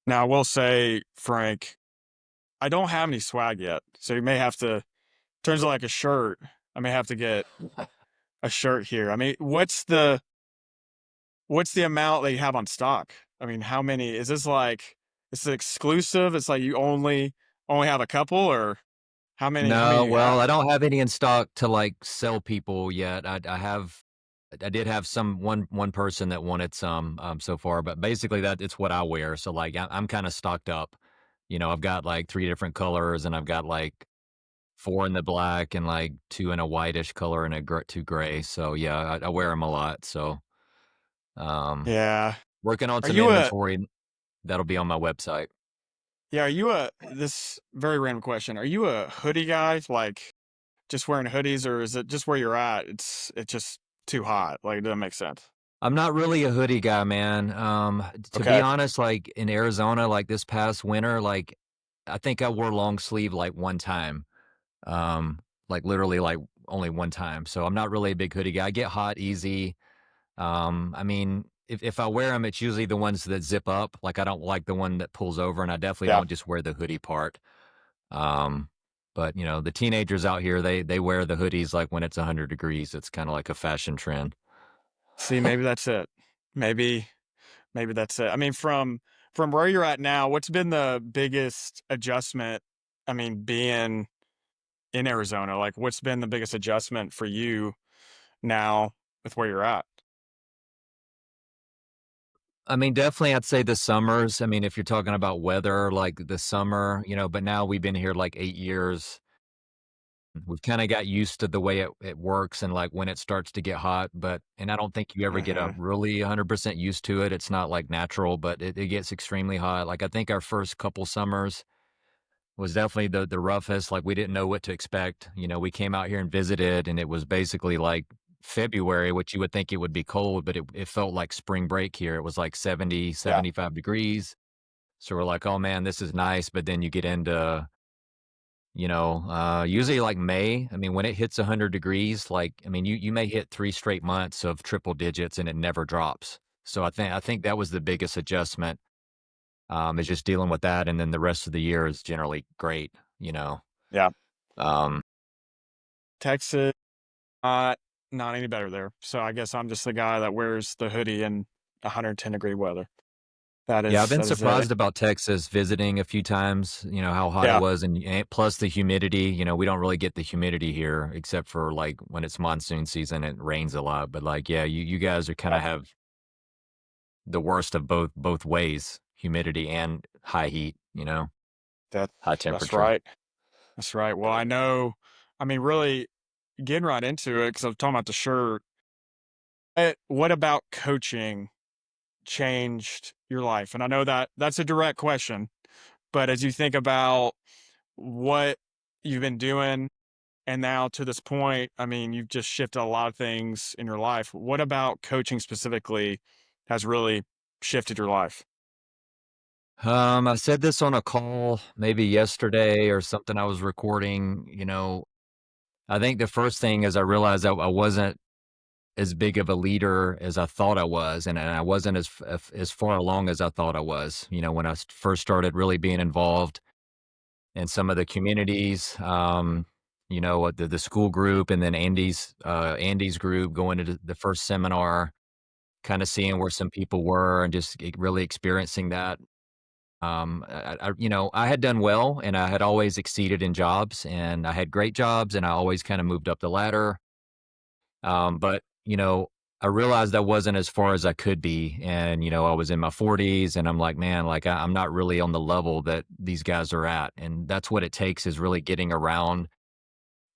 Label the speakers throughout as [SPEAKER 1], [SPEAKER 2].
[SPEAKER 1] Now, I will say, Frank, I don't have any swag yet, so you may have to turns to like a shirt. I may have to get a shirt here. I mean, what's the amount that you have on stock? I mean, how many is this like? Is it exclusive? It's like you only have a couple, or how many
[SPEAKER 2] No,
[SPEAKER 1] do you
[SPEAKER 2] well, I
[SPEAKER 1] have?
[SPEAKER 2] don't have any in stock to, like, sell people yet. I did have one person that wanted some, so far, but basically that it's what I wear, so, like, I'm kinda stocked up. I've got, like, 3 different colors, and I've got, like, 4 in the black and, like, 2 in a whitish color and 2 gray, so, yeah, I wear them a lot, so, um,
[SPEAKER 1] Yeah.
[SPEAKER 2] working on
[SPEAKER 1] Are
[SPEAKER 2] some
[SPEAKER 1] you a
[SPEAKER 2] inventory that'll be on my website.
[SPEAKER 1] Yeah, are you a this very random question. Are you a hoodie guy? Like just wearing hoodies, or is it just where you're at? It's just too hot. Like it doesn't make sense.
[SPEAKER 2] I'm not really a hoodie guy, man. To be
[SPEAKER 1] Okay.
[SPEAKER 2] honest, like in Arizona, like this past winter, like I think I wore long sleeve like one time. Like literally like only one time. So I'm not really a big hoodie guy. I get hot easy. I mean, if I wear them, it's usually the ones that zip up. Like I don't like the one that pulls over, and I definitely
[SPEAKER 1] Yeah.
[SPEAKER 2] don't just wear the hoodie part. Um, but the teenagers out here, they wear the hoodies like when it's 100 degrees. It's kind of like a fashion trend.
[SPEAKER 1] See, maybe that's it. Maybe maybe that's it. I mean, from where you're at now, what's been the biggest adjustment? I mean, being in Arizona, like what's been the biggest adjustment for you now with where you're at?
[SPEAKER 2] I mean, definitely, I'd say the summers. I mean, if you're talking about weather, like the summer, but now we've been here like 8 years. We've kind of got used to the way it works and like when it starts to get hot. And I don't think you ever get a
[SPEAKER 1] Hmm.
[SPEAKER 2] really 100% used to it. It's not like natural, but it gets extremely hot. Like I think our first couple summers was definitely the roughest. Like we didn't know what to expect. We came out here and visited, and it was basically like February, which you would think it would be cold, but it felt like spring break here. It was like 70,
[SPEAKER 1] Yeah.
[SPEAKER 2] 75 degrees. So we're like, oh man, this is nice. But then you get into, usually like May. I mean, when it hits 100 degrees, like, I mean, you may hit 3 straight months of triple digits and it never drops. So I think that was the biggest adjustment, is just dealing with that. And then the rest of the year is generally great.
[SPEAKER 1] Yeah.
[SPEAKER 2] Um,
[SPEAKER 1] Texas, not not any better there. So I guess I'm just the guy that wears the hoodie in 110-degree weather. That
[SPEAKER 2] Yeah, I've
[SPEAKER 1] is
[SPEAKER 2] been
[SPEAKER 1] that is it.
[SPEAKER 2] surprised about Texas visiting a few times, how hot it
[SPEAKER 1] Yeah.
[SPEAKER 2] was and plus the humidity, we don't really get the humidity here except for like when it's monsoon season, it rains a lot. But like, yeah, you guys are kind
[SPEAKER 1] Yeah.
[SPEAKER 2] of have the worst of both ways, humidity and high heat,
[SPEAKER 1] That's
[SPEAKER 2] high
[SPEAKER 1] that's
[SPEAKER 2] temperature.
[SPEAKER 1] right. That's right. Well, I know. I mean, really getting right into it because I'm talking about the shirt. What about coaching changed your life? And I know that that's a direct question, but as you think about what you've been doing and now to this point, I mean, you've just shifted a lot of things in your life. What about coaching specifically has really shifted your life?
[SPEAKER 2] I said this on a call maybe yesterday or something I was recording. I think the first thing is I realized I wasn't as big of a leader as I thought I was, and I wasn't as far along as I thought I was. When I first started really being involved in some of the communities, the school group, and then Andy's group, going to the first seminar, kind of seeing where some people were, and just really experiencing that. I had done well, and I had always exceeded in jobs, and I had great jobs, and I always kind of moved up the ladder. But I realized I wasn't as far as I could be. And, I was in my 40s, and I'm like, man, like I'm not really on the level that these guys are at. And that's what it takes, is really getting around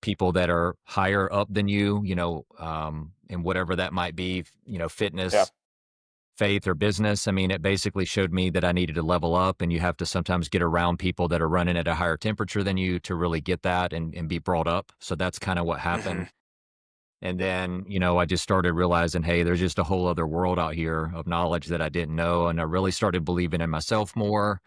[SPEAKER 2] people that are higher up than you, and whatever that might be,
[SPEAKER 1] Yeah.
[SPEAKER 2] fitness, faith, or business. I mean, it basically showed me that I needed to level up, and you have to sometimes get around people that are running at a higher temperature than you to really get that and be brought up. So that's kind of what
[SPEAKER 1] Hmm.
[SPEAKER 2] happened. And then, I just started realizing, hey, there's just a whole other world out here of knowledge that I didn't know. And I really started believing in myself more.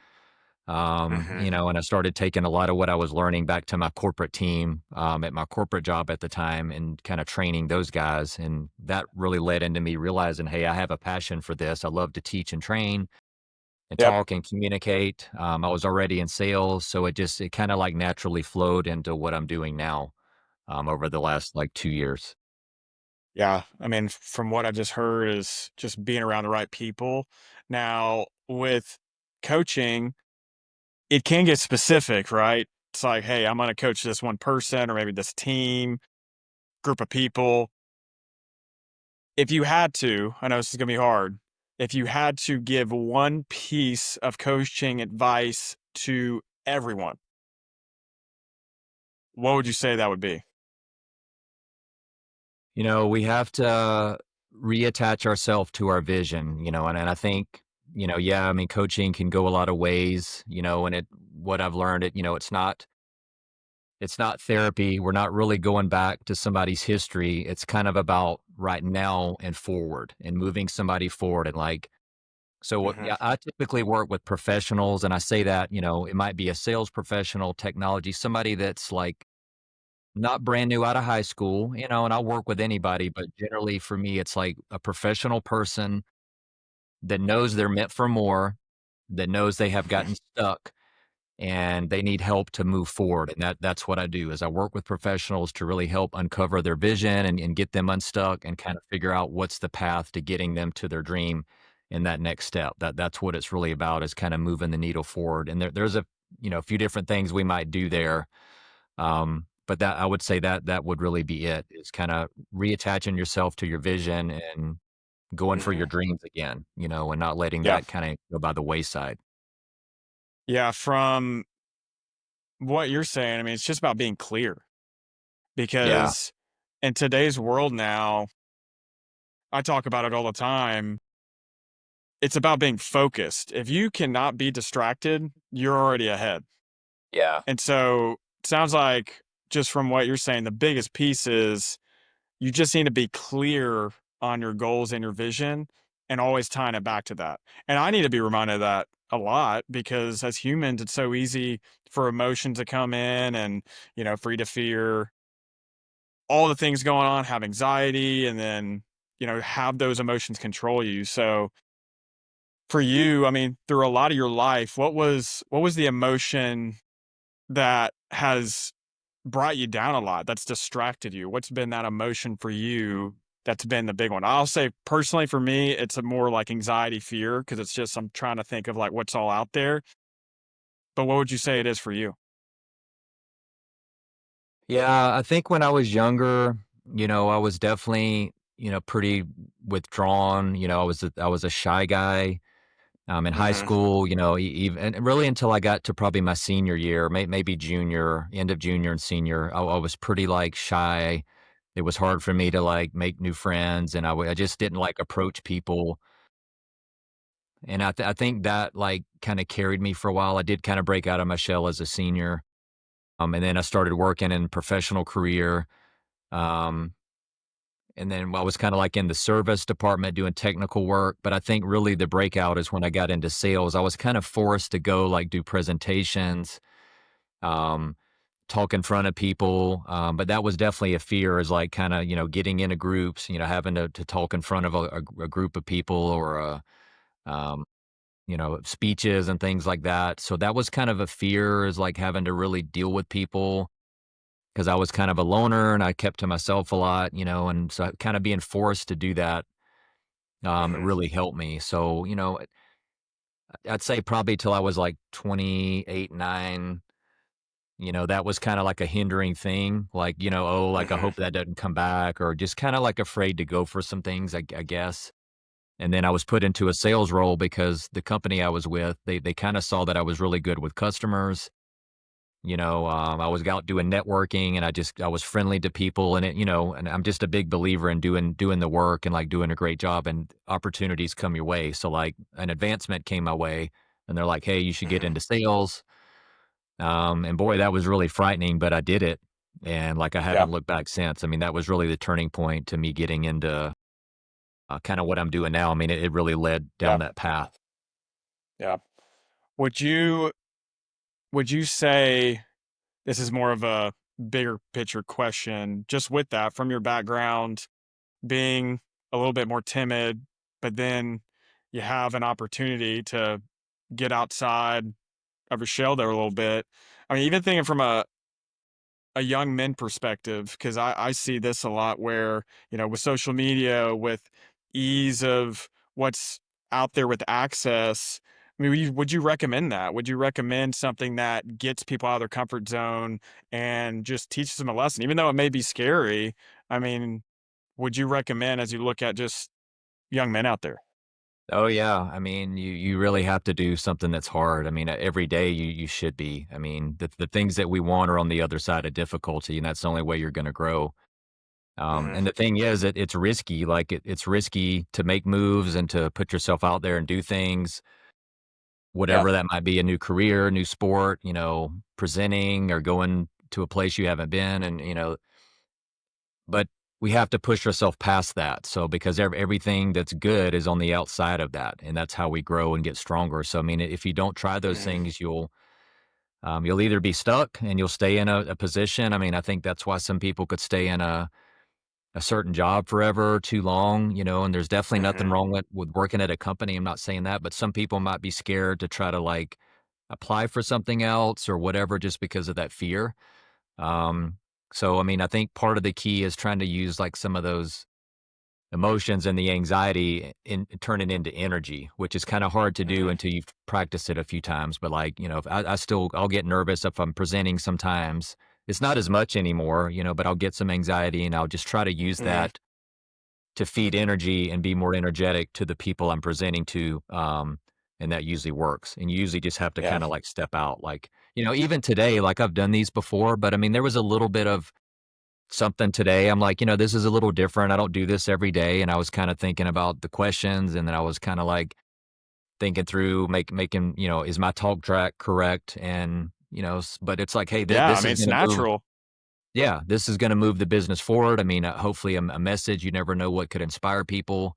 [SPEAKER 1] Hmm.
[SPEAKER 2] And I started taking a lot of what I was learning back to my corporate team, at my corporate job at the time, and kind of training those guys. And that really led into me realizing, hey, I have a passion for this. I love to teach and train. and
[SPEAKER 1] Yep.
[SPEAKER 2] talk and communicate. I was already in sales, so it kind of like naturally flowed into what I'm doing now over the last like 2 years.
[SPEAKER 1] Yeah. I mean, from what I just heard is just being around the right people. Now, with coaching, it can get specific, right? It's like, hey, I'm going to coach this one person or maybe this team, group of people. If you had to, I know this is going to be hard. If you had to give one piece of coaching advice to everyone, what would you say that would be?
[SPEAKER 2] We have to reattach ourselves to our vision, and I think, yeah, I mean, coaching can go a lot of ways, and what I've learned, it's not therapy. We're not really going back to somebody's history. It's kind of about right now and forward and moving somebody forward. And like, so
[SPEAKER 1] Hmm.
[SPEAKER 2] yeah, I typically work with professionals, and I say that, it might be a sales professional, technology, somebody that's like not brand new out of high school, and I'll work with anybody, but generally for me, it's like a professional person that knows they're meant for more, that knows they have gotten stuck and they need help to move forward. And that's what I do is I work with professionals to really help uncover their vision and get them unstuck and kind of figure out what's the path to getting them to their dream in that next step. That's what it's really about is kind of moving the needle forward. And there's a few different things we might do there. But that I would say that would really be it is kind of reattaching yourself to your vision and going for
[SPEAKER 1] Hmm.
[SPEAKER 2] your dreams again, and not letting
[SPEAKER 1] Yeah.
[SPEAKER 2] that kind of go by the wayside.
[SPEAKER 1] Yeah. From what you're saying, I mean, it's just about being clear
[SPEAKER 2] Yeah.
[SPEAKER 1] because in today's world now, I talk about it all the time. It's about being focused. If you cannot be distracted, you're already ahead.
[SPEAKER 2] Yeah.
[SPEAKER 1] And so it sounds like just from what you're saying, the biggest piece is you just need to be clear on your goals and your vision and always tying it back to that. And I need to be reminded of that a lot because as humans, it's so easy for emotion to come in and, free to fear, all the things going on, have anxiety, and then, have those emotions control you. So for you, I mean, through a lot of your life, what was the emotion that has brought you down a lot, that's distracted you? What's been that emotion for you that's been the big one? I'll say personally for me, it's a more like anxiety, fear, because it's just I'm trying to think of like what's all out there. But what would you say it is for you?
[SPEAKER 2] Yeah, I think when I was younger, I was definitely, pretty withdrawn. I was a shy guy. In high
[SPEAKER 1] Mhm.
[SPEAKER 2] school, even and really until I got to probably my senior year, maybe junior, end of junior and senior, I was pretty like shy. It was hard for me to like make new friends, and I just didn't like approach people. And I think that like kind of carried me for a while. I did kind of break out of my shell as a senior, and then I started working in professional career. Um, And then I was kinda like in the service department doing technical work, but I think really the breakout is when I got into sales. I was kind of forced to go, like, do presentations, um, talk in front of people, but that was definitely a fear is, like, kinda, getting into groups, having to talk in front of a group of people or, um, speeches and things like that. So that was kind of a fear is, like, having to really deal with people. 'Cause I was kind of a loner and I kept to myself a lot, and so kinda being forced to do that, it
[SPEAKER 1] Mhm.
[SPEAKER 2] really helped me. So, I'd say probably till I was like 28, 9, that was kinda like a hindering thing, like, "Oh, like, I
[SPEAKER 1] Mhm.
[SPEAKER 2] hope that doesn't come back," or just kinda like afraid to go for some things, I guess. And then I was put into a sales role because the company I was with, they kinda saw that I was really good with customers. I was out doing networking and I was friendly to people and and I'm just a big believer in doing the work and like doing a great job and opportunities come your way. So like an advancement came my way and they're like, "Hey, you should get
[SPEAKER 1] Mhm.
[SPEAKER 2] into sales." And boy, that was really frightening, but I did it. And like I
[SPEAKER 1] Yeah.
[SPEAKER 2] haven't looked back since. I mean, that was really the turning point to me getting into kind of what I'm doing now. I mean, it really led down
[SPEAKER 1] Yeah.
[SPEAKER 2] that path.
[SPEAKER 1] Yeah. Would you would you say this is more of a bigger picture question, just with that from your background, being a little bit more timid, but then you have an opportunity to get outside of your shell there a little bit. I mean, even thinking from a young men perspective, because I see this a lot where, with social media, with ease of what's out there with access. I mean, would you recommend that? Would you recommend something that gets people out of their comfort zone and just teaches them a lesson, even though it may be scary? I mean, would you recommend as you look at just young men out there?
[SPEAKER 2] Oh yeah, I mean, you really have to do something that's hard. I mean, every day you should be. I mean, the things that we want are on the other side of difficulty, and that's the only way you're going to grow.
[SPEAKER 1] Hmm.
[SPEAKER 2] And the thing is, it's risky. Like it's risky to make moves and to put yourself out there and do things,
[SPEAKER 1] Yeah.
[SPEAKER 2] whatever that might be, a new career, new sport, presenting or going to a place you haven't been, and but we have to push ourselves past that. So because everything that's good is on the outside of that, and that's how we grow and get stronger. So I mean, if you don't try those
[SPEAKER 1] Hmm.
[SPEAKER 2] things, you'll either be stuck and you'll stay in a position. I mean, I think that's why some people could stay in a certain job forever too long, and there's definitely nothing
[SPEAKER 1] Hmm.
[SPEAKER 2] wrong with working at a company. I'm not saying that, but some people might be scared to try to like apply for something else or whatever just because of that fear. Um, so I mean, I think part of the key is trying to use like some of those emotions and the anxiety and turn it into energy, which is kind of hard to do
[SPEAKER 1] Hmm.
[SPEAKER 2] until you've practiced it a few times. But like, if I'll get nervous if I'm presenting sometimes. It's not as much anymore, but I'll get some anxiety and I'll just try to use
[SPEAKER 1] Hmm.
[SPEAKER 2] that to feed energy and be more energetic to the people I'm presenting to. And that usually works. And you usually just have to
[SPEAKER 1] Yeah.
[SPEAKER 2] kind of like step out. Like, even today, like I've done these before, but I mean, there was a little bit of something today. I'm like, this is a little different. I don't do this every day. And I was kind of thinking about the questions, and then I was kind of like thinking through making, is my talk track correct? And, but it's like, hey,
[SPEAKER 1] Yeah. I
[SPEAKER 2] this
[SPEAKER 1] mean,
[SPEAKER 2] is
[SPEAKER 1] it's
[SPEAKER 2] going to move.
[SPEAKER 1] natural.
[SPEAKER 2] Yeah, this is going to move the business forward. I mean, hopefully a message. You never know what could inspire people.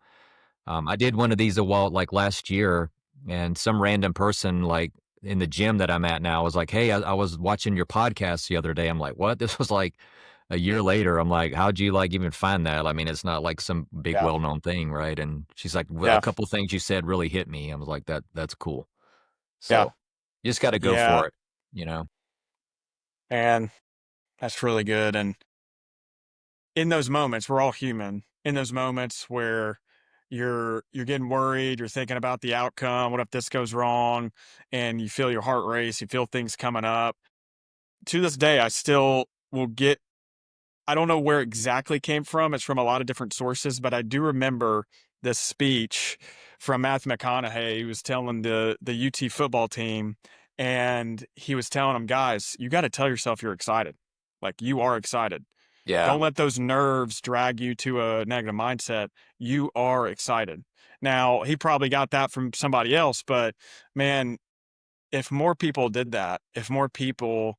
[SPEAKER 2] I did one of these a while, like last year, and some random person, like in the gym that I'm at now, was like, "Hey, I was watching your podcast the other day." I'm like, "What?" This was like a year later. I'm like, "How'd you like even find that?" I mean, it's not like some big
[SPEAKER 1] Yeah.
[SPEAKER 2] well known thing, right? And she's like, "Well, a
[SPEAKER 1] Yeah.
[SPEAKER 2] couple things you said really hit me." I was like, That's cool."
[SPEAKER 1] Yeah.
[SPEAKER 2] So you just got to go
[SPEAKER 1] Yeah.
[SPEAKER 2] for it, you know.
[SPEAKER 1] And that's really good. And in those moments, we're all human. In those moments where you're getting worried, you're thinking about the outcome, what if this goes wrong, and you feel your heart race, you feel things coming up. To this day, I still will get I don't know where it exactly came from. It's from a lot of different sources, but I do remember this speech from Matthew McConaughey. He was telling the UT football team, and he was telling them, guys, you got to tell yourself you're excited. Like you are excited.
[SPEAKER 2] Yeah,
[SPEAKER 1] Don't let those nerves drag you to a negative mindset. You are excited. Now, he probably got that from somebody else, but man, if more people did that, if more people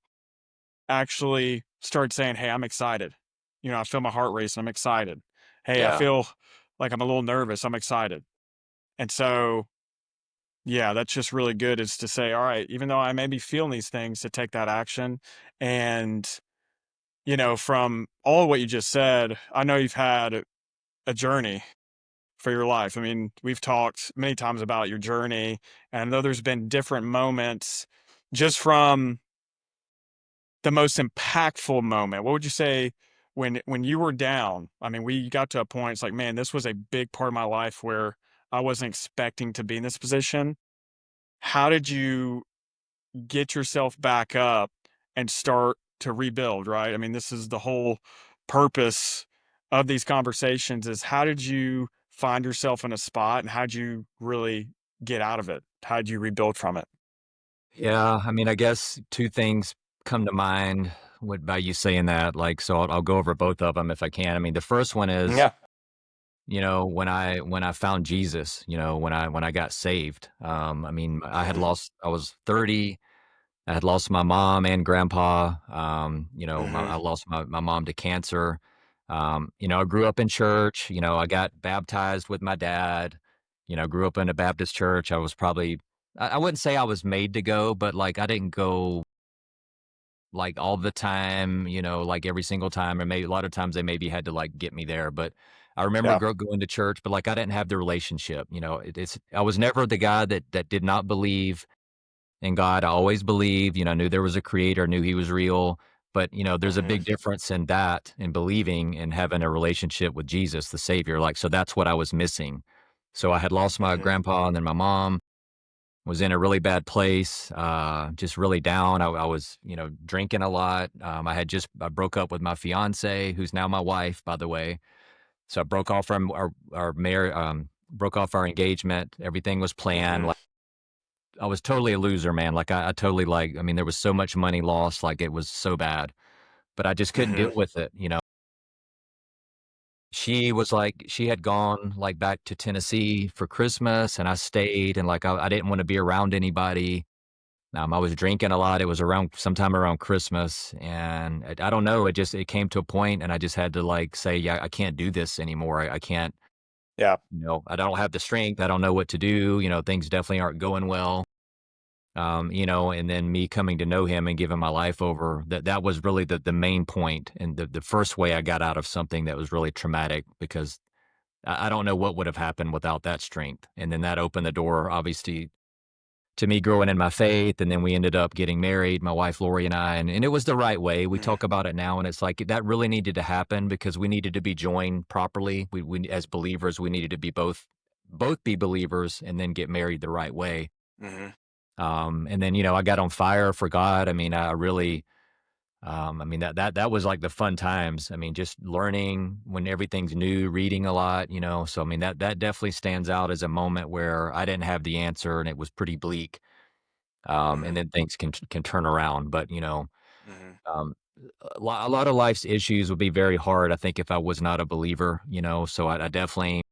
[SPEAKER 1] actually start saying, "Hey, I'm excited. I feel my heart racing. I'm excited. Hey, I
[SPEAKER 2] yeah.
[SPEAKER 1] feel like I'm a little nervous. I'm excited." And so, yeah, that's just really good is to say, all right, even though I may be feeling these things, to take that action. And, from all what you just said, I know you've had a journey for your life. I mean, we've talked many times about your journey, and I know there's been different moments just from the most impactful moment, what would you say when you were down? I mean, we got to a point, it's like, man, this was a big part of my life where I wasn't expecting to be in this position. How did you get yourself back up and start to rebuild, right? I mean, this is the whole purpose of these conversations is how did you find yourself in a spot and how'd you really get out of it? How'd you rebuild from it?
[SPEAKER 2] Yeah, I mean, I guess 2 things come to mind by you saying that, like, so I'll go over both of them if I can. I mean, the first one is,
[SPEAKER 1] Yeah.
[SPEAKER 2] when I found Jesus, when I got saved. I mean,
[SPEAKER 1] Hmm.
[SPEAKER 2] I was 30, I had lost my mom and grandpa. I
[SPEAKER 1] Hmm.
[SPEAKER 2] lost my mom to cancer. I grew up in church. I got baptized with my dad. Grew up in a Baptist church. I was probably, I wouldn't say I was made to go, but like I didn't go like all the time, like every single time, or maybe a lot of times they maybe had to like get me there. But I remember
[SPEAKER 1] Yeah.
[SPEAKER 2] going to church, but, like, I didn't have the relationship, it's I was never the guy that did not believe in God. I always believed, knew there was a creator, knew he was real, but, there's a big
[SPEAKER 1] Mhm.
[SPEAKER 2] difference in that, in believing and having a relationship with Jesus, the Savior, like, so that's what I was missing. So I had lost my
[SPEAKER 1] Mhm.
[SPEAKER 2] grandpa and then my mom, was in a really bad place, just really down. I was, drinking a lot. I broke up with my fiance, who's now my wife, by the way. So I broke off broke off our engagement. Everything was planned.
[SPEAKER 1] Mhm.
[SPEAKER 2] Like, I was totally a loser, man. Like I totally like. I mean, there was so much money lost. Like it was so bad, but I just couldn't deal
[SPEAKER 1] Mhm.
[SPEAKER 2] with it. She had gone like back to Tennessee for Christmas, and I stayed, and like I didn't want to be around anybody. I was drinking a lot. It was around sometime around Christmas, and I don't know. It came to a point, and I just had to like say, yeah, I can't do this anymore. I can't.
[SPEAKER 1] Yeah.
[SPEAKER 2] I don't have the strength. I don't know what to do. Things definitely aren't going well. And then me coming to know him and giving my life over. That was really the main point, and the first way I got out of something that was really traumatic because I don't know what would have happened without that strength. And then that opened the door, obviously, to me growing in my faith, and then we ended up getting married, my wife Lori and I, and it was the right way. We
[SPEAKER 1] Mhm.
[SPEAKER 2] talk about it now, and it's like that really needed to happen because we needed to be joined properly. We as believers, we needed to be both be believers and then get married the right way.
[SPEAKER 1] Mhm.
[SPEAKER 2] And then I got on fire for God. I mean, I really, I mean that was like the fun times. I mean, just learning when everything's new, reading a lot. So I mean that definitely stands out as a moment where I didn't have the answer and it was pretty bleak, and
[SPEAKER 1] Mhm.
[SPEAKER 2] then things can turn around. But
[SPEAKER 1] Mhm.
[SPEAKER 2] um, a lot of life's issues would be very hard, I think, if I was not a believer. So I definitely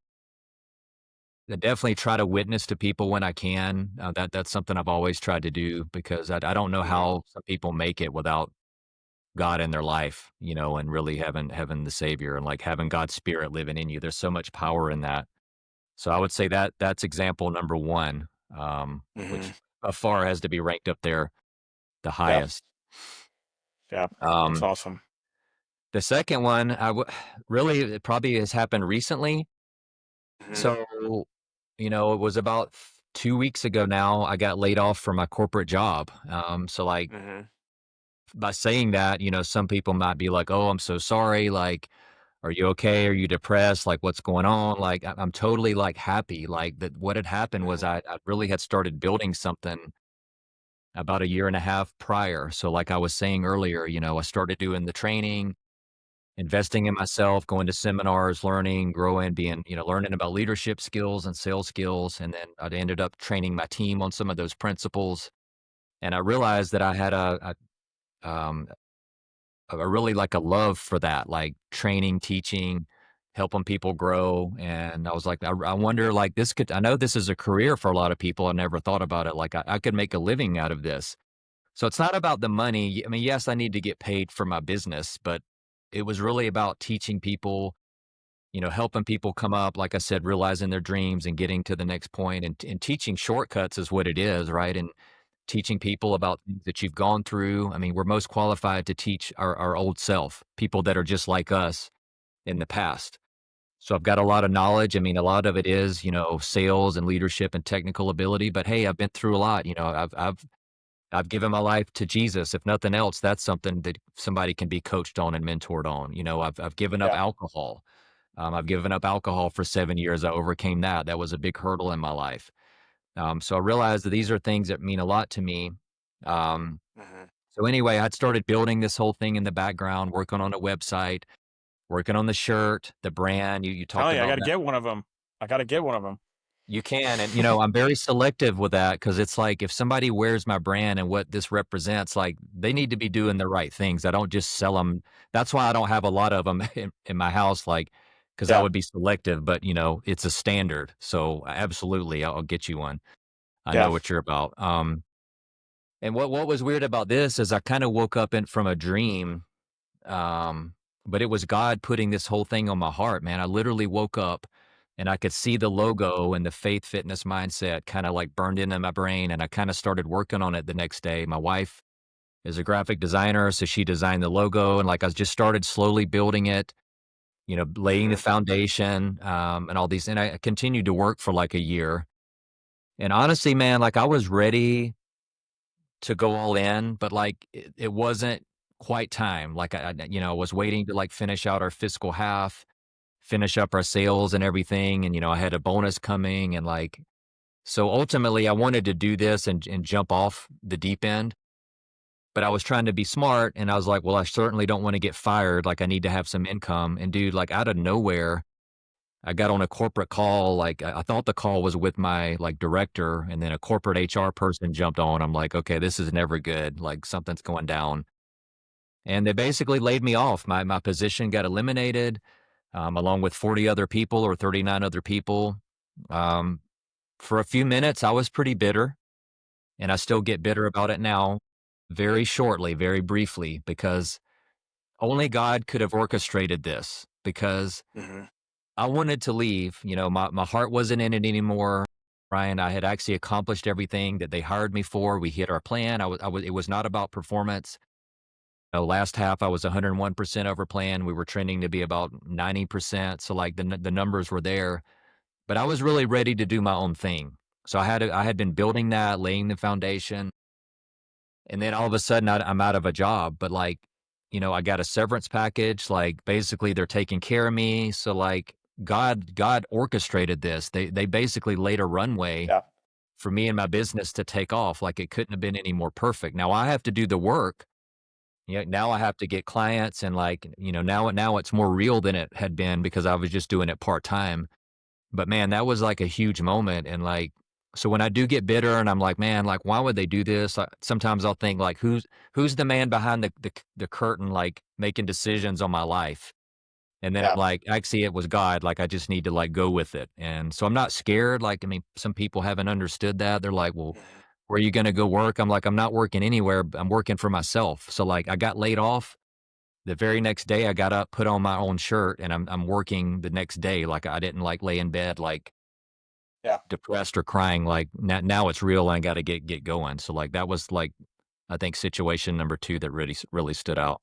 [SPEAKER 2] try to witness to people when I can. That's something I've always tried to do because I don't know
[SPEAKER 1] Mhm.
[SPEAKER 2] how some people make it without God in their life, and really having the Savior and like having God's Spirit living in you. There's so much power in that. So I would say that's example number one,
[SPEAKER 1] Mhm.
[SPEAKER 2] which by far has to be ranked up there the
[SPEAKER 1] Yeah.
[SPEAKER 2] highest.
[SPEAKER 1] Yeah. That's
[SPEAKER 2] Um,
[SPEAKER 1] awesome.
[SPEAKER 2] the second one, really it probably has happened recently.
[SPEAKER 1] Mhm.
[SPEAKER 2] So, it was about 2 weeks ago now. I got laid off from my corporate job. So like
[SPEAKER 1] Mhm.
[SPEAKER 2] by saying that, some people might be like, "Oh, I'm so sorry." Like, "Are you okay? Are you depressed? Like, what's going on?" Like, I'm totally like happy. Like that, what had happened was
[SPEAKER 1] Mhm.
[SPEAKER 2] I really had started building something about a year and a half prior. So, like I was saying earlier, I started doing the training, investing in myself, going to seminars, learning, growing, learning about leadership skills and sales skills. And then I ended up training my team on some of those principles. And I realized that I had a really like a love for that, like training, teaching, helping people grow. And I was like, I wonder, like, I know this is a career for a lot of people. I never thought about it. Like, I could make a living out of this. So it's not about the money. I mean, yes, I need to get paid for my business, but it was really about teaching people, helping people come up, like I said, realizing their dreams and getting to the next point, and teaching shortcuts is what it is, right? And teaching people about things that you've gone through. I mean, we're most qualified to teach our old self, people that are just like us in the past. So I've got a lot of knowledge. I mean, a lot of it is, sales and leadership and technical ability, but hey, I've been through a lot. I've given my life to Jesus. If nothing else, that's something that somebody can be coached on and mentored on. I've given up
[SPEAKER 1] Yeah.
[SPEAKER 2] alcohol. I've given up alcohol for 7 years. I overcame that. That was a big hurdle in my life. So I realized that these are things that mean a lot to me. Um,
[SPEAKER 1] Mhm.
[SPEAKER 2] so anyway, I'd started building this whole thing in the background, working on a website, working on the shirt, the brand. You talked
[SPEAKER 1] Telling you, I
[SPEAKER 2] about
[SPEAKER 1] gotta
[SPEAKER 2] that.
[SPEAKER 1] get one of them. I gotta get one of them.
[SPEAKER 2] You can, and I'm very selective with that because it's like if somebody wears my brand and what this represents, like they need to be doing the right things. I don't just sell them. That's why I don't have a lot of them in my house, like because I
[SPEAKER 1] Yeah.
[SPEAKER 2] would be selective. But it's a standard, so absolutely, I'll get you one. I know
[SPEAKER 1] Yeah.
[SPEAKER 2] what you're about. And what was weird about this is I kind of woke up from a dream, um, but it was God putting this whole thing on my heart, man. I literally woke up and I could see the logo and the faith fitness mindset kind of like burned into my brain. And I kind of started working on it the next day. My wife is a graphic designer, so she designed the logo. And like I just started slowly building it. laying the
[SPEAKER 1] Mhm.
[SPEAKER 2] foundation, and all these, and I continued to work for like a year. And honestly, man, like I was ready to go all in, but like it wasn't quite time. Like I was waiting to like finish out our fiscal half, finish up our sales and everything. And, I had a bonus coming and like, so ultimately I wanted to do this and jump off the deep end, but I was trying to be smart and I was like, well, I certainly don't want to get fired. Like I need to have some income. And dude, like out of nowhere, I got on a corporate call. Like I thought the call was with my like director, and then a corporate HR person jumped on. I'm like, okay, this is never good. Like something's going down. And they basically laid me off. My position got eliminated, along with 40 other people or 39 other people. Um, for a few minutes, I was pretty bitter, and I still get bitter about it now. Very shortly, very briefly, because only God could have orchestrated this. Because
[SPEAKER 1] Mhm.
[SPEAKER 2] I wanted to leave. My heart wasn't in it anymore. Ryan, I had actually accomplished everything that they hired me for. We hit our plan. It was not about performance. Last half I was 101% over plan. We were trending to be about 90%. So like the numbers were there, but I was really ready to do my own thing. So I had been building that, laying the foundation, and then all of a sudden I'm out of a job. But like, I got a severance package. Like basically they're taking care of me. So like God orchestrated this. They basically laid a runway
[SPEAKER 1] Yeah.
[SPEAKER 2] for me and my business to take off. Like it couldn't have been any more perfect. Now I have to do the work. Yeah, now I have to get clients and like, now it's more real than it had been because I was just doing it part time. But man, that was like a huge moment. And like, so when I do get bitter and I'm like, man, like, why would they do this? Sometimes I'll think like, who's the man behind the curtain, like making decisions on my life? And then I'm
[SPEAKER 1] Yeah.
[SPEAKER 2] like, actually, it was God. Like, I just need to like go with it. And so I'm not scared. Like, I mean, some people haven't understood that. They're like, well,
[SPEAKER 1] Mhm.
[SPEAKER 2] where are you going to go work? I'm like, I'm not working anywhere. I'm working for myself. So like, I got laid off. The very next day, I got up, put on my own shirt, and I'm working the next day. Like, I didn't like lay in bed like
[SPEAKER 1] Yeah.
[SPEAKER 2] depressed or crying. Like now it's real. And I got to get going. So like, that was like, I think situation number two that really stood out.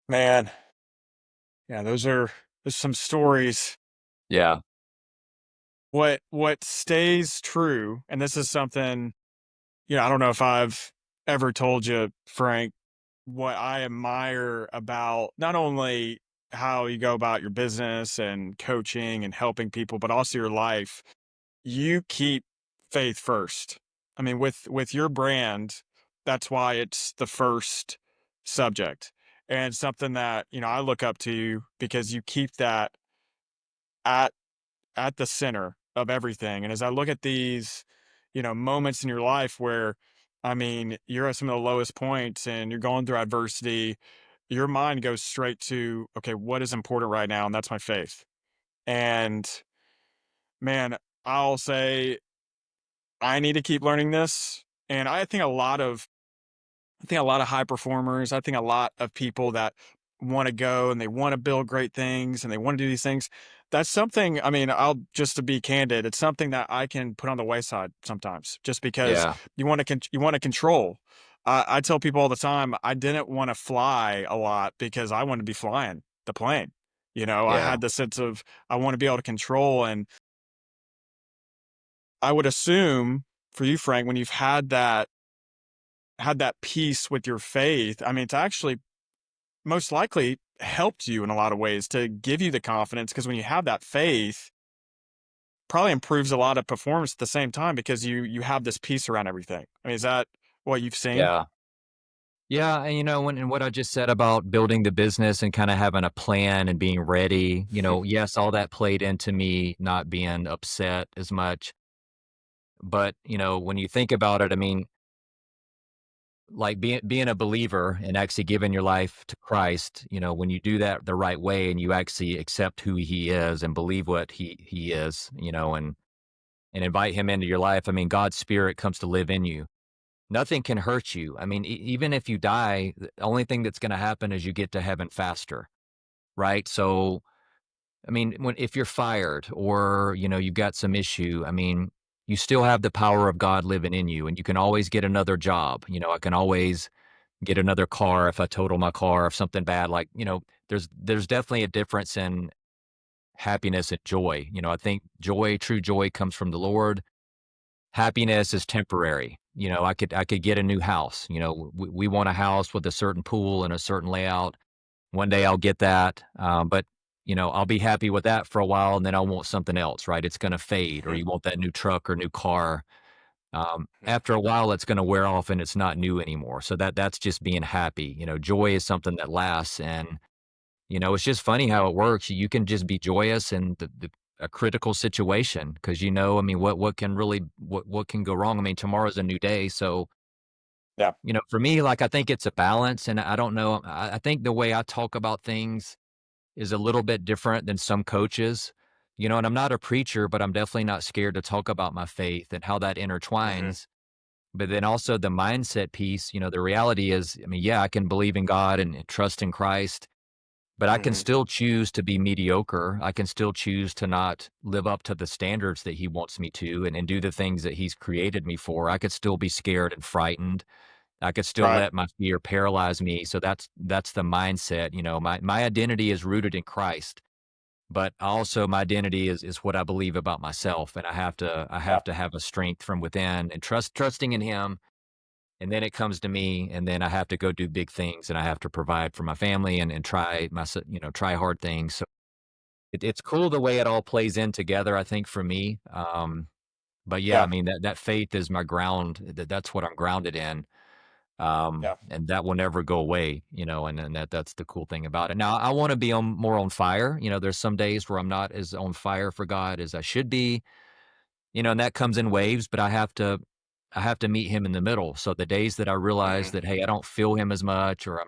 [SPEAKER 1] Man, yeah, there's some stories.
[SPEAKER 2] Yeah.
[SPEAKER 1] What stays true, and this is something, I don't know if I've ever told you, Frank, what I admire about not only how you go about your business and coaching and helping people, but also your life. You keep faith first. I mean, with your brand, that's why it's the first subject. And something that, I look up to you because you keep that at at the center of everything. And as I look at these, moments in your life where, I mean, you're at some of the lowest points and you're going through adversity, your mind goes straight to, okay, what is important right now? And that's my faith. And man, I'll say I need to keep learning this. And I think a lot of high performers, I think a lot of people that want to go and they want to build great things and they want to do these things. That's something, I mean, I'll just to be candid, it's something that I can put on the wayside sometimes just because
[SPEAKER 2] Yeah.
[SPEAKER 1] you want to control. I tell people all the time, I didn't want to fly a lot because I wanted to be flying the plane. I
[SPEAKER 2] Yeah.
[SPEAKER 1] had the sense of I want to be able to control. And I would assume for you, Frank, when you've had that peace with your faith, I mean, it's actually most likely helped you in a lot of ways to give you the confidence because when you have that faith, probably improves a lot of performance at the same time because you have this peace around everything. I mean, is that what you've seen?
[SPEAKER 2] Yeah. Yeah, and and what I just said about building the business and kind of having a plan and being ready, yes, all that played into me not being upset as much. But, when you think about it, I mean, like being a believer and actually giving your life to Christ, when you do that the right way and you actually accept who he is and believe what he is, and invite him into your life, I mean, God's spirit comes to live in you. Nothing can hurt you. I mean, even if you die, the only thing that's going to happen is you get to heaven faster, right? So, I mean, if you're fired or you've got some issue, I mean, you still have the power of God living in you, and you can always get another job. I can always get another car if I total my car, if something bad, like, there's definitely a difference in happiness and joy. I think true joy comes from the Lord. Happiness is temporary. I could get a new house. We want a house with a certain pool and a certain layout. One day I'll get that, but I'll be happy with that for a while, and then I want something else. Right? It's going to fade, or
[SPEAKER 1] Mhm,
[SPEAKER 2] you want that new truck or new car.
[SPEAKER 1] mhm,
[SPEAKER 2] After a while, it's going to wear off, and it's not new anymore. So that's just being happy. Joy is something that lasts, and it's just funny how it works. You can just be joyous in a critical situation because I mean, what can really what can go wrong? I mean, tomorrow's a new day, so
[SPEAKER 1] yeah,
[SPEAKER 2] for me, like I think it's a balance, and I don't know. I think the way I talk about things is a little bit different than some coaches. And I'm not a preacher, but I'm definitely not scared to talk about my faith and how that
[SPEAKER 1] mhm,
[SPEAKER 2] intertwines. But then also the mindset piece. The reality is, I mean, yeah, I can believe in God and trust in Christ, but I can
[SPEAKER 1] mhm,
[SPEAKER 2] still choose to be mediocre. I can still choose to not live up to the standards that he wants me to and do the things that he's created me for. I could still be scared and frightened. I could still
[SPEAKER 1] right,
[SPEAKER 2] let my fear paralyze me. So that's the mindset. My identity is rooted in Christ, but also my identity is what I believe about myself. And I
[SPEAKER 1] yeah,
[SPEAKER 2] have to have a strength from within and trusting in him. And then it comes to me, and then I have to go do big things, and I have to provide for my family and try hard things. So it's cool the way it all plays in together, I think, for me. But yeah, I
[SPEAKER 1] yeah,
[SPEAKER 2] mean, that faith is my ground. That's what I'm grounded in.
[SPEAKER 1] yeah,
[SPEAKER 2] And that will never go away, and that's the cool thing about it. Now, I want to be more on fire. There's some days where I'm not as on fire for God as I should be, and that comes in waves, but I have to meet him in the middle. So the days that I realize
[SPEAKER 1] mhm,
[SPEAKER 2] that, hey, I don't feel him as much, or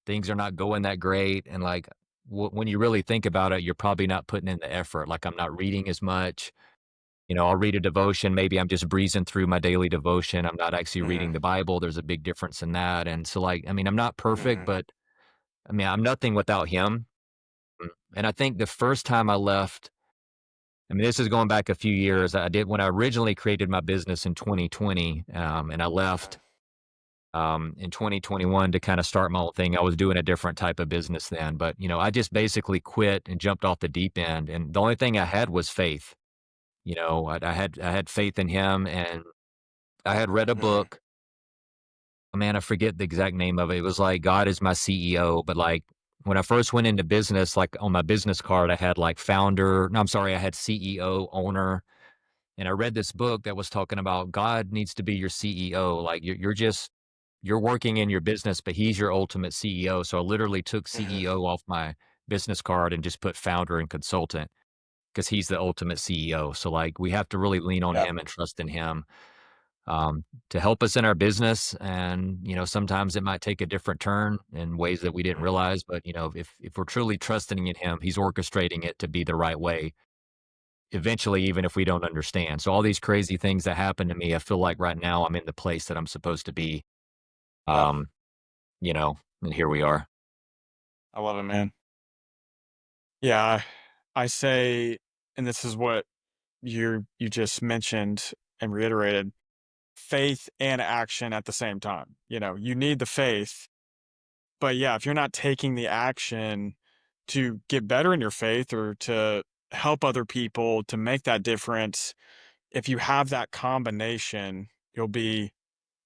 [SPEAKER 2] things are not going that great. And like, when you really think about it, you're probably not putting in the effort. Like, I'm not reading as much. I'll read a devotion. Maybe I'm just breezing through my daily devotion. I'm not actually
[SPEAKER 1] mhm,
[SPEAKER 2] reading the Bible. There's a big difference in that. And so, like, I mean, I'm not perfect,
[SPEAKER 1] mhm,
[SPEAKER 2] but I mean, I'm nothing without him. And I think the first time I left, I mean, this is going back a few years. I did when I originally created my business in 2020, and I
[SPEAKER 1] mhm,
[SPEAKER 2] left in 2021 to kind of start my own thing. I was doing a different type of business then, but I just basically quit and jumped off the deep end. And the only thing I had was faith. I had faith in him, and I had read a
[SPEAKER 1] mhm,
[SPEAKER 2] book. Man, I forget the exact name of it. It was like God is my CEO, but like when I first went into business, like on my business card, I had like founder. No, I'm sorry, I had CEO, owner. And I read this book that was talking about God needs to be your CEO. Like you're working in your business, but he's your ultimate CEO. So I literally took
[SPEAKER 1] mhm,
[SPEAKER 2] CEO off my business card and just put founder and consultant because he's the ultimate CEO. So like we have to really lean on
[SPEAKER 1] yeah,
[SPEAKER 2] him and trust in him to help us in our business. And sometimes it might take a different turn in ways that we didn't
[SPEAKER 1] mhm,
[SPEAKER 2] realize. But if we're truly trusting in him, he's orchestrating it to be the right way eventually, even if we don't understand. So all these crazy things that happen to me, I feel like right now I'm in the place that I'm supposed to be.
[SPEAKER 1] yeah,
[SPEAKER 2] Um, and here we are.
[SPEAKER 1] I love it, man. Yeah, I say, and this is what you just mentioned and reiterated, faith and action at the same time. You need the faith, but yeah, if you're not taking the action to get better in your faith or to help other people to make that difference, if you have that combination, you'll be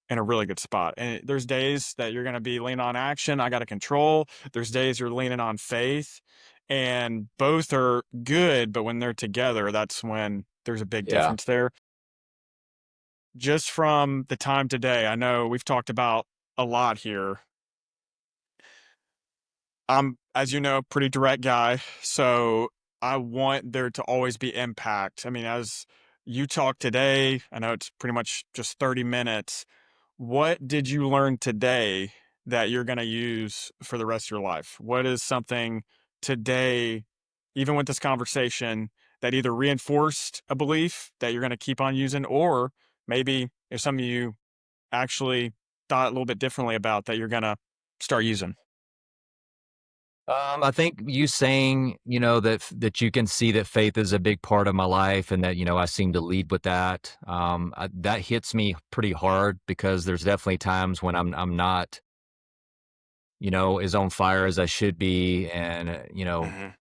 [SPEAKER 1] in a really good spot. And there's days that you're going to be leaning on action. I got to control. There's days you're leaning on faith, and both are good. But when they're together, that's when there's a big
[SPEAKER 2] Yeah.
[SPEAKER 1] difference there. Just from the time today, I know we've talked about a lot here. I'm, as you know, pretty direct guy. So I want there to always be impact. I mean, as you talk today, I know it's pretty much just 30 minutes. What did you learn today that you're going to use for the rest of your life? What is something today, even with this conversation, that either reinforced a belief that you're going to keep on using, or maybe if some of you actually thought a little bit differently about that you're going to start using?
[SPEAKER 2] I think you saying, that you can see that faith is a big part of my life and that, I seem to lead with that. That hits me pretty hard because there's definitely times when I'm not. is on fire as I should be. And,
[SPEAKER 1] Mhm.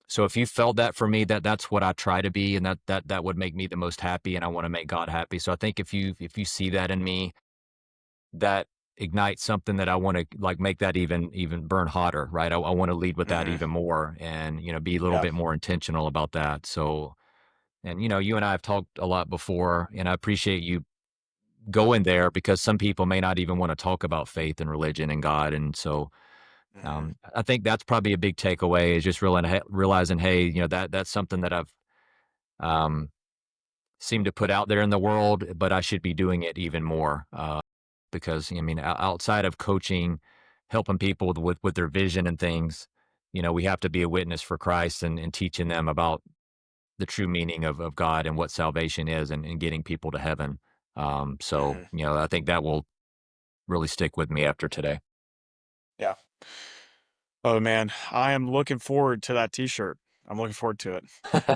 [SPEAKER 2] so if you felt that for me, that's what I try to be, and that would make me the most happy, and I want to make God happy. So I think if you see that in me, that ignites something that I want to like make that even burn hotter, right? I want to lead with that
[SPEAKER 1] Mhm.
[SPEAKER 2] even more, and be a little
[SPEAKER 1] Yeah.
[SPEAKER 2] bit more intentional about that. So, and you and I have talked a lot before, and I appreciate you going there because some people may not even want to talk about faith and religion and God, and so
[SPEAKER 1] Mhm.
[SPEAKER 2] I think that's probably a big takeaway is just realizing, hey, that's something that I've um, seemed to put out there in the world, but I should be doing it even more because I mean, outside of coaching, helping people with their vision and things, we have to be a witness for Christ and teaching them about the true meaning of God and what salvation is and getting people to heaven. So,
[SPEAKER 1] Mhm.
[SPEAKER 2] I think that will really stick with me after today.
[SPEAKER 1] Yeah. Oh, man, I am looking forward to that T-shirt. I'm looking forward to it.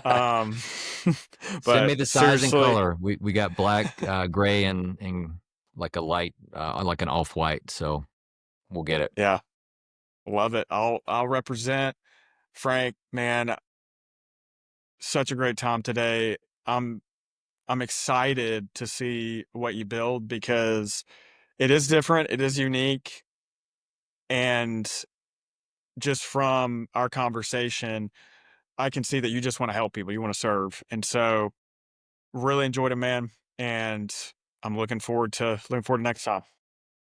[SPEAKER 1] Um,
[SPEAKER 2] Send
[SPEAKER 1] but
[SPEAKER 2] me the size and
[SPEAKER 1] seriously,
[SPEAKER 2] color. We got black, gray, and like a light, like an off white. So we'll get it.
[SPEAKER 1] yeah, love it. I'll represent. Frank, man, such a great time today. I'm I'm excited to see what you build because it is different, it is unique, and just from our conversation, I can see that you just wanna help people, you wanna serve, and so really enjoyed it, man, and I'm looking forward to next time.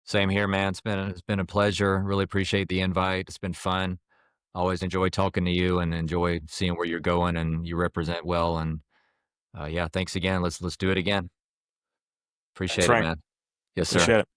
[SPEAKER 2] Same here, man. It's been a pleasure. Really appreciate the invite. It's been fun. Always enjoy talking to you and enjoy seeing where you're going and you represent well. And yeah, thanks again. Let's do it again.
[SPEAKER 1] Thanks,
[SPEAKER 2] Appreciate it,
[SPEAKER 1] Frank.
[SPEAKER 2] man. Yes, sir.
[SPEAKER 1] Appreciate it.